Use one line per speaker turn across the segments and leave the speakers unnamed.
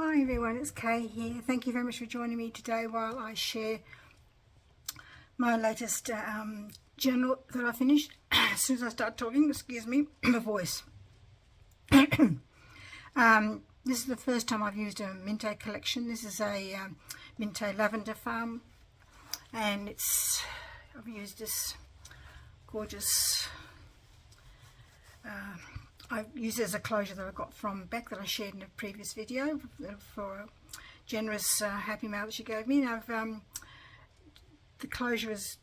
Hi everyone, it's Kay here. Thank you very much for joining me today while I share my latest journal that I finished. As soon as I start talking, excuse me, my voice. This is the first time I've used a Mintay collection. This is a Mintay Lavender Farm, and I've used this gorgeous I use it as a closure that I got from Beck that I shared in a previous video for a generous happy mail that she gave me. Now the closure is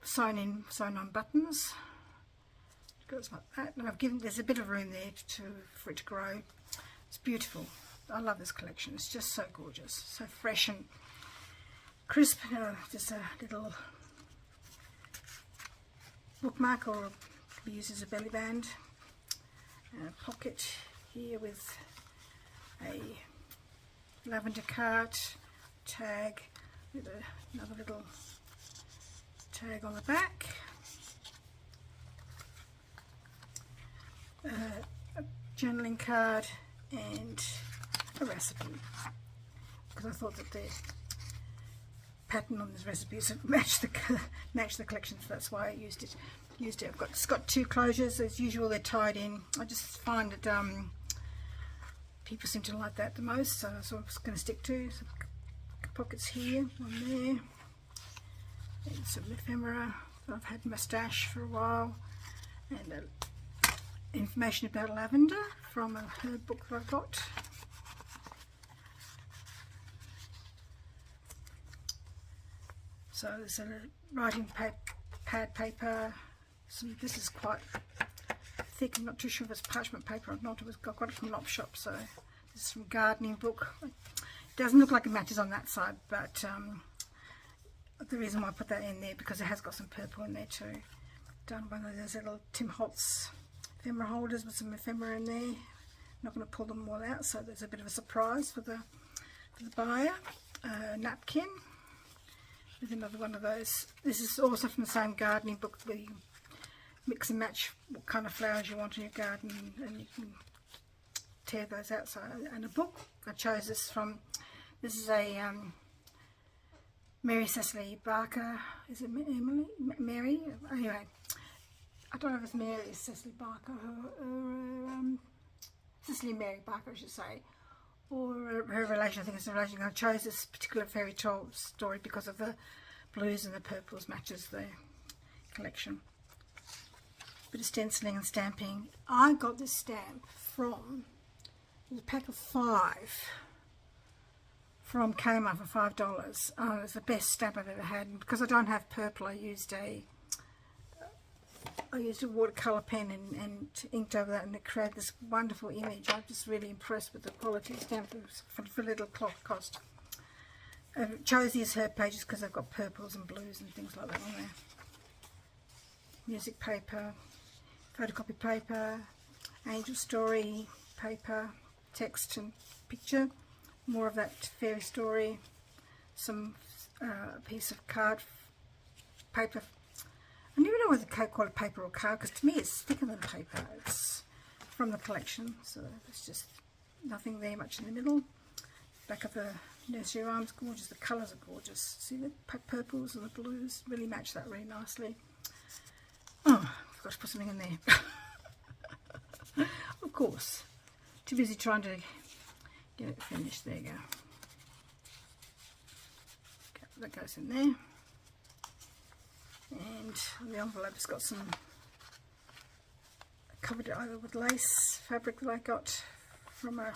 sewn on buttons. It goes like that, and there's a bit of room there for it to grow. It's beautiful. I love this collection. It's just so gorgeous, so fresh and crisp. Just a little bookmark, or can be used as a belly band. A pocket here with a lavender card tag with another little tag on the back, a journaling card and a recipe, because I thought that the pattern on this recipe would match the collection, so that's why I used it. It's got two closures. As usual, they're tied in. I just find that people seem to like that the most, so that's what I'm going to stick to. Some pockets here, one there, and some ephemera. I've had my stash for a while, and information about lavender from a herb book that I got. So there's a writing pad paper. This is quite thick. I'm not too sure if it's parchment paper or not. I got it from an op shop. So this is from gardening book. It doesn't look like it matches on that side, but the reason why I put that in there, because it has got some purple in there too. Done one of those little Tim Holtz ephemera holders with some ephemera in there. I'm not going to pull them all out, so there's a bit of a surprise for the buyer. Napkin with another one of those. This is also from the same gardening book, where you mix and match what kind of flowers you want in your garden, and you can tear those out. So, and a book, I chose this from, this is a Mary Cecily Barker. Is it Emily? Mary? Anyway, I don't know if it's Mary Cecily Barker or Cecily Mary Barker, I should say, or her relation. I think it's a relation. I chose this particular fairy tale story because of the blues and the purples matches the collection. Bit of stenciling and stamping. I got this stamp from a pack of 5 from Kmart for $5. It's the best stamp I've ever had, and because I don't have purple, I used a watercolour pen and inked over that, and it created this wonderful image. I'm just really impressed with the quality of stamp for a little cost. I chose these herb pages because they've got purples and blues and things like that on there. Music paper, photocopy paper, angel story paper, text and picture, more of that fairy story, some piece of card paper. I never know whether to call it paper or card, because to me it's thicker than paper. It's from the collection, so there's just nothing there much in the middle. Back of the nursery rhymes, gorgeous. The colours are gorgeous. See the purples and the blues really match that really nicely. Oh, I forgot to put something in there. Of course, too busy trying to get it finished. There you go. Okay, that goes in there. And the envelope has got some, I covered it over with lace fabric that I got from a,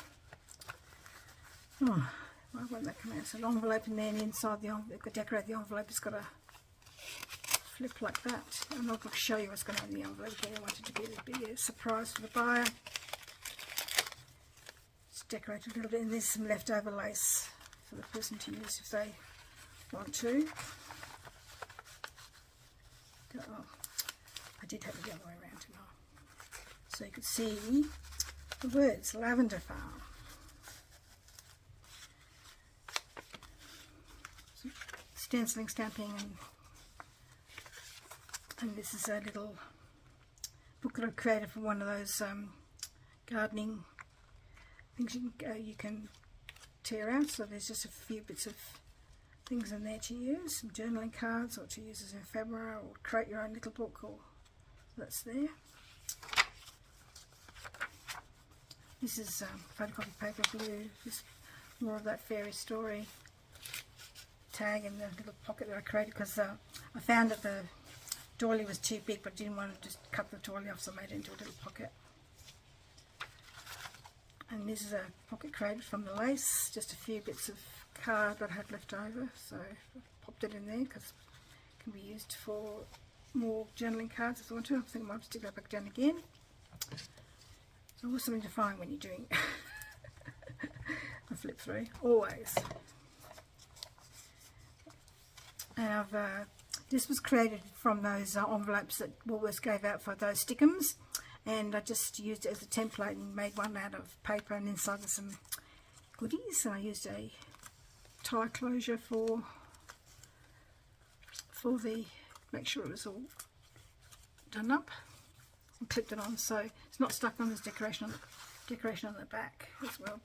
oh, why won't that come out? So an envelope in there, and inside the envelope, decorate the envelope, it's got a flip like that. I'm not going to show you what's going on in the envelope, but I wanted to be a surprise for the buyer. Just decorate a little bit, and there's some leftover lace for the person to use if they want to. Oh, I did have it the other way around, didn't I? So you could see the words Lavender Farm. So stenciling, stamping, and this is a little book that I created for one of those gardening things. You can tear out, so there's just a few bits of things in there to use, some journaling cards, or to use as an ephemera, or create your own little book, or that's there. This is photocopy paper blue, just more of that fairy story tag in the little pocket that I created, because I found that the doily was too big, but I didn't want to just cut the doily off, so I made it into a little pocket. And this is a pocket created from the lace, just a few bits of card that I had left over, so I popped it in there because it can be used for more journaling cards if I want to. I think I might stick that back down again. It's always something to find when you're doing a flip through, always. And this was created from those envelopes that Woolworths gave out for those stickums, and I just used it as a template and made one out of paper, and inside there's some goodies, and I used a tie closure for the, make sure it was all done up, and clipped it on so it's not stuck on. There's decoration on the back as well.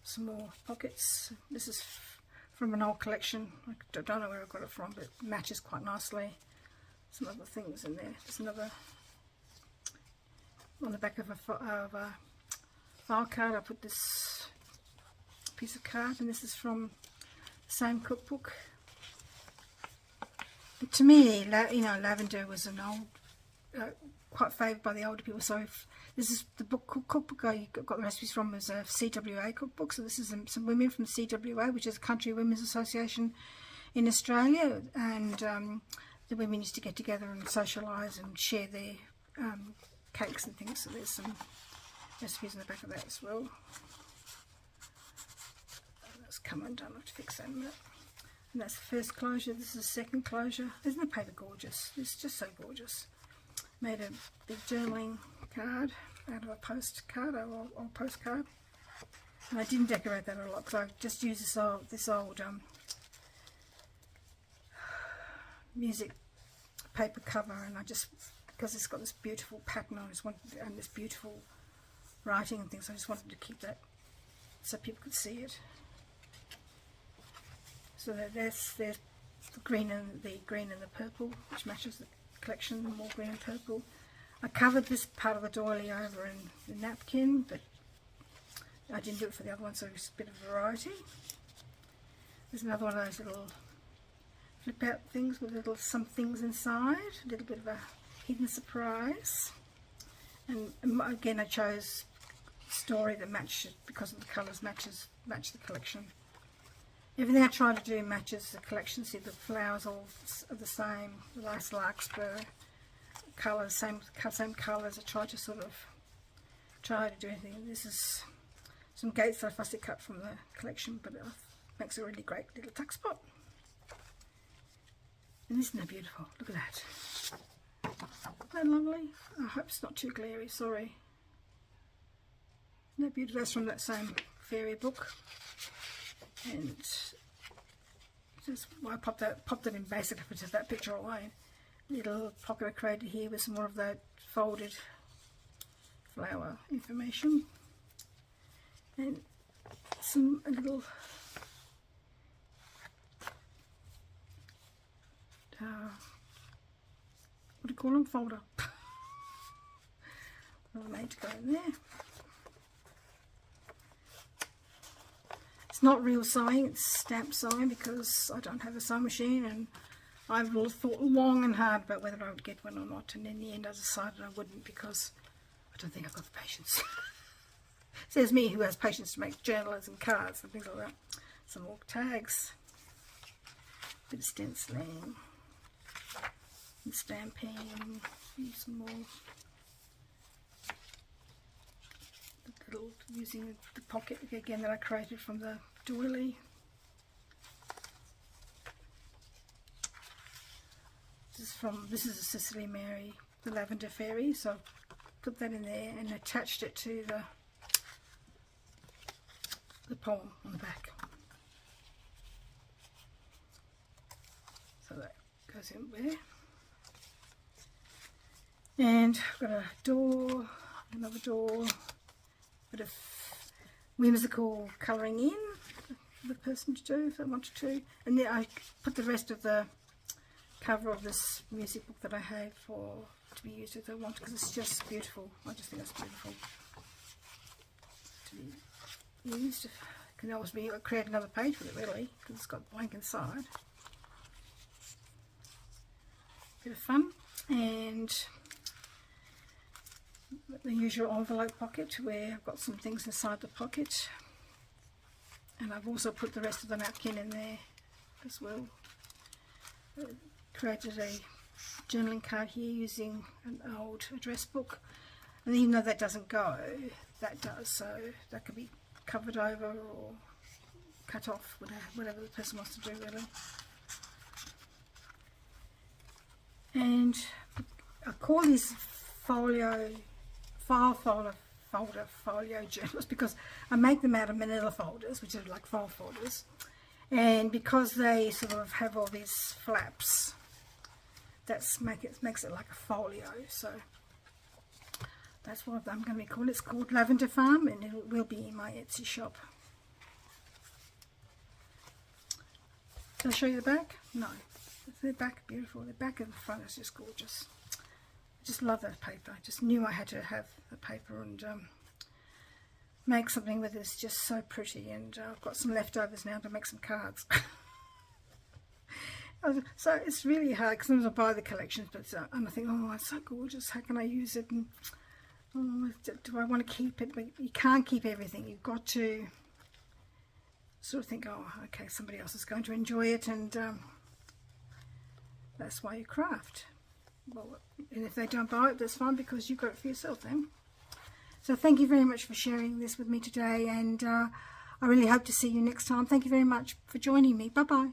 Some more pockets. This is from an old collection. I don't know where I got it from, but it matches quite nicely. Some other things in there. There's another on the back of a file card. I put this piece of card, and this is from the same cookbook. To me, you know, lavender was an old, quite favoured by the older people. So if this is the cookbook I got the recipes from, was a CWA cookbook. So this is some women from CWA, which is a Country Women's Association in Australia, and the women used to get together and socialise and share their cakes and things. So there's some recipes in the back of that as well. That's come undone. I have to fix that in a minute. And that's the first closure. This is the second closure. Isn't the paper gorgeous? It's just so gorgeous. Made a big journaling card out of a postcard, or old postcard. And I didn't decorate that a lot because I just used this old music paper cover, and I just, because it's got this beautiful pattern on it, and this beautiful writing and things, I just wanted to keep that so people could see it. So there's the green and the purple, which matches the collection, more green and purple. I covered this part of the doily over in the napkin, but I didn't do it for the other one, so it's a bit of variety. There's another one of those little flip out things with some things inside, a little bit of a hidden surprise. And again, I chose a story that matched it because of the colours match the collection. Everything I try to do matches the collection. See, the flowers all are the same, the nice larkspur colours, same colours. I try to do anything. This is some gates that I fussy cut from the collection, but it makes a really great little tuck spot. And isn't that beautiful? Look at that. Isn't that lovely? I hope it's not too glary, sorry. Isn't that beautiful? That's from that same fairy book. And just, well, I popped it in basically just that picture away. Little pocket I created here with some more of that folded flower information, and a little what do you call them? Folder. Made to go in there. It's not real sewing, it's stamp sewing because I don't have a sewing machine, and I've thought long and hard about whether I would get one or not, and in the end I decided I wouldn't because I don't think I've got the patience. Says me, who has patience to make journals and cards and things like that. Some more tags, a bit of stenciling and stamping, and some more. Using the pocket again that I created from the doily. This is a Cicely Mary, the Lavender Fairy, so I put that in there and attached it to the poem on the back. So that goes in there. And I've got a door, another door, bit of whimsical colouring in for the person to do if they wanted to. And then I put the rest of the cover of this music book that I had to be used if they want, because it's just beautiful. I just think it's beautiful to be used. You can always create another page with it, really, because it's got blank inside. Bit of fun. And the usual envelope pocket where I've got some things inside the pocket, and I've also put the rest of the napkin in there as well. Created a journaling card here using an old address book, and even though that doesn't go, that does, so that could be covered over or cut off, whatever the person wants to do, really. And I call these folio journals because I make them out of manila folders, which are like file folders, and because they sort of have all these flaps, makes it like a folio. So that's what I'm going to be called. It's called Lavender Farm, and it will be in my Etsy shop. Can I show you the back? No. The back, beautiful. The back and the front is just gorgeous. I just love that paper. I just knew I had to have the paper and make something with it. It's just so pretty, and I've got some leftovers now to make some cards. So it's really hard because sometimes I buy the collections, but and I think, oh, it's so gorgeous. How can I use it? And oh, do I want to keep it? But you can't keep everything. You've got to sort of think, oh, okay, somebody else is going to enjoy it, and that's why you craft. Well, and if they don't buy it, that's fine, because you got it for yourself then. So thank you very much for sharing this with me today, and I really hope to see you next time. Thank you very much for joining me. Bye bye.